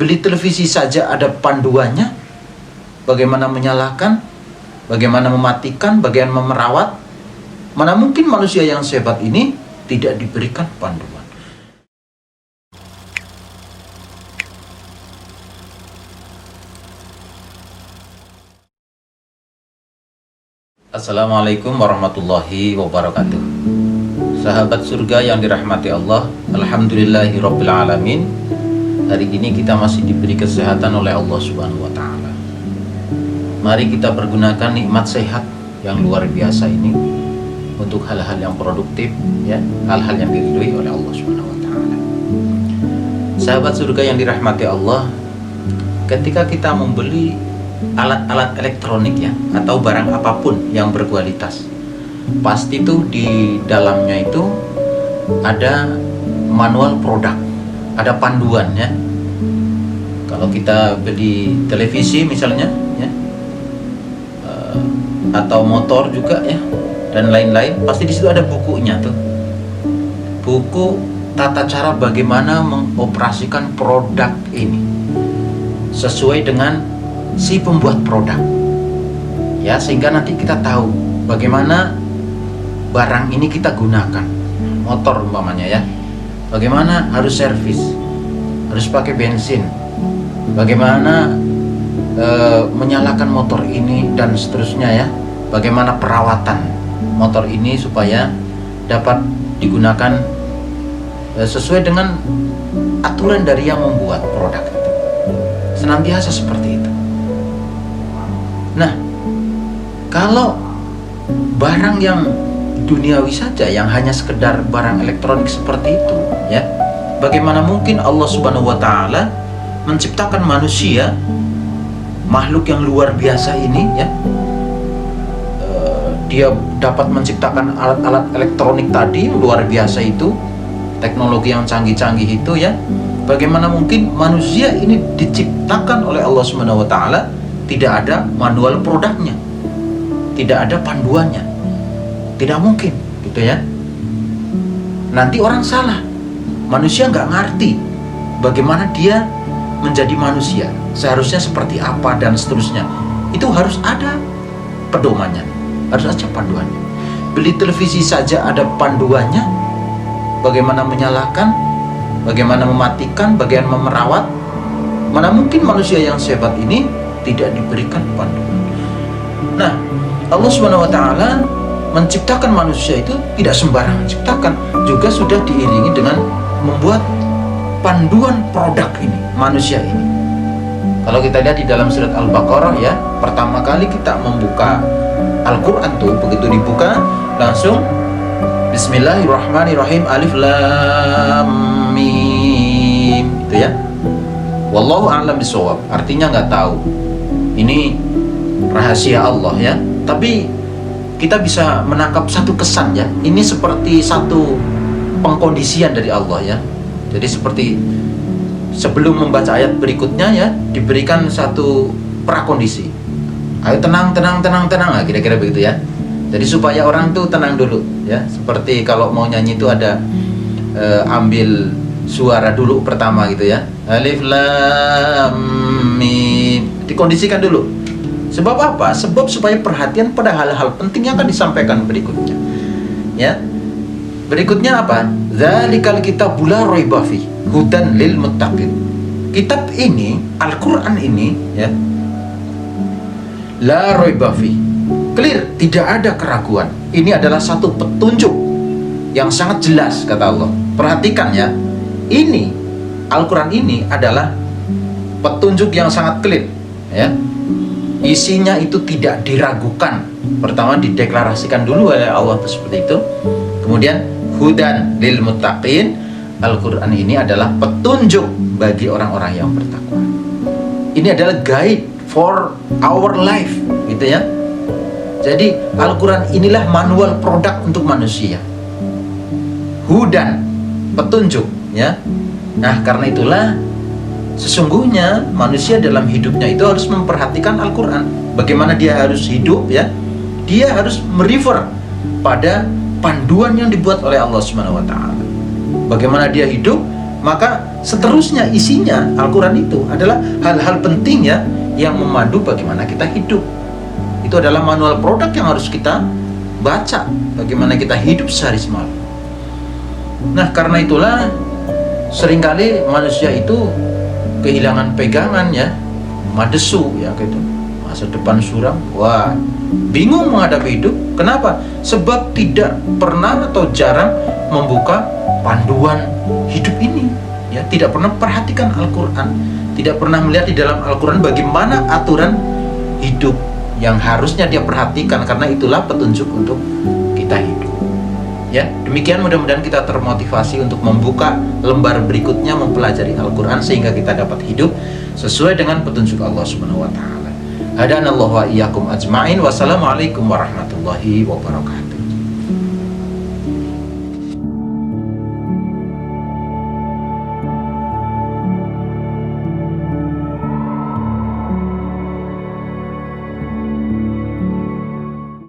Beli televisi saja ada panduannya, bagaimana menyalakan, bagaimana mematikan, bagaimana merawat. Mana mungkin manusia yang sehebat ini tidak diberikan panduan. Assalamualaikum warahmatullahi wabarakatuh. Sahabat surga yang dirahmati Allah, alhamdulillahirabbil alamin. Hari ini kita masih diberi kesehatan oleh Allah Subhanahu wa taala. Mari kita pergunakan nikmat sehat yang luar biasa ini untuk hal-hal yang produktif, ya, hal-hal yang diridhoi oleh Allah Subhanahu wa taala. Sahabat surga yang dirahmati Allah, ketika kita membeli alat-alat elektronik, ya, atau barang apapun yang berkualitas, pasti itu di dalamnya itu ada manual produk, ada panduannya. Kalau kita beli televisi misalnya, ya, atau motor juga, ya, dan lain-lain, pasti di situ ada bukunya tuh, buku tata cara bagaimana mengoperasikan produk ini sesuai dengan si pembuat produk, ya, sehingga nanti kita tahu bagaimana barang ini kita gunakan. Motor umpamanya, ya, bagaimana harus servis, harus pakai bensin, bagaimana menyalakan motor ini dan seterusnya, ya, bagaimana perawatan motor ini supaya dapat digunakan sesuai dengan aturan dari yang membuat produk itu. Senantiasa seperti itu. Nah, kalau barang yang duniawi saja, yang hanya sekedar barang elektronik seperti itu, ya, bagaimana mungkin Allah Subhanahu wa taala menciptakan manusia, makhluk yang luar biasa ini, ya, dia dapat menciptakan alat-alat elektronik tadi yang luar biasa itu, teknologi yang canggih-canggih itu, ya, bagaimana mungkin manusia ini diciptakan oleh Allah Subhanahu wa taala tidak ada manual produknya, tidak ada panduannya, tidak mungkin, gitu, ya. Nanti orang salah, manusia nggak ngerti bagaimana dia menjadi manusia, seharusnya seperti apa dan seterusnya. Itu harus ada pedomannya, harus ada panduannya. Beli televisi saja ada panduannya, bagaimana menyalakan, bagaimana mematikan, bagaimana merawat. Mana mungkin manusia yang sehebat ini tidak diberikan panduan. Nah, Allah Subhanahu wa taala menciptakan manusia itu tidak sembarangan ciptakan, juga sudah diiringi dengan membuat panduan produk ini, manusia ini. Kalau kita lihat di dalam surat Al-Baqarah, ya, pertama kali kita membuka Al-Qur'an tuh, begitu dibuka langsung Bismillahirrahmanirrahim, Alif Lam Mim, gitu, ya. Wallahu a'lam bishawab, artinya nggak tahu. Ini rahasia Allah, ya. Tapi kita bisa menangkap satu kesan, ya. Ini seperti satu pengkondisian dari Allah, ya. Jadi seperti sebelum membaca ayat berikutnya, ya, diberikan satu prakondisi. Ayo tenang, nah, kira-kira begitu, ya. Jadi supaya orang tuh tenang dulu, ya. Seperti kalau mau nyanyi itu ada ambil suara dulu pertama, gitu, ya. Alif Lam Mim, dikondisikan dulu. Sebab apa? Sebab supaya perhatian pada hal-hal penting yang akan disampaikan berikutnya, ya. Berikutnya apa? Dzalikal kitabul la raiba fi hudan lil muttaqin. Kitab ini, Al-Qur'an ini, ya, la raiba fi, clear, tidak ada keraguan. Ini adalah satu petunjuk yang sangat jelas, kata Allah. Perhatikan, ya. Ini Al-Qur'an ini adalah petunjuk yang sangat clear, ya. Isinya itu tidak diragukan. Pertama dideklarasikan dulu oleh Allah seperti itu. Kemudian hudan lil muttaqin, Al-Qur'an ini adalah petunjuk bagi orang-orang yang bertakwa. Ini adalah guide for our life, gitu, ya. Jadi Al-Qur'an inilah manual produk untuk manusia. Hudan, petunjuk, ya. Nah, karena itulah sesungguhnya manusia dalam hidupnya itu harus memperhatikan Al-Qur'an. Bagaimana dia harus hidup, ya. Dia harus merefer pada panduan yang dibuat oleh Allah Subhanahu wa taala. Bagaimana dia hidup, maka seterusnya isinya Al-Quran itu adalah hal-hal penting ya, yang memandu bagaimana kita hidup. Itu adalah manual produk yang harus kita baca, bagaimana kita hidup sehari semalam. Nah, karena itulah seringkali manusia itu kehilangan pegangan ya, madesu ya gitu, masa depan suram, wah, bingung menghadapi hidup. Kenapa? Sebab tidak pernah atau jarang membuka panduan hidup ini ya, tidak pernah perhatikan Al-Quran, tidak pernah melihat di dalam Al-Quran bagaimana aturan hidup yang harusnya dia perhatikan, karena itulah petunjuk untuk kita hidup ya. Demikian, mudah-mudahan kita termotivasi untuk membuka lembar berikutnya, mempelajari Al-Quran sehingga kita dapat hidup sesuai dengan petunjuk Allah Subhanahu wa taala. Hadanallahu wa iyyakum ajma'in. Wassalamualaikum warahmatullahi wabarakatuh.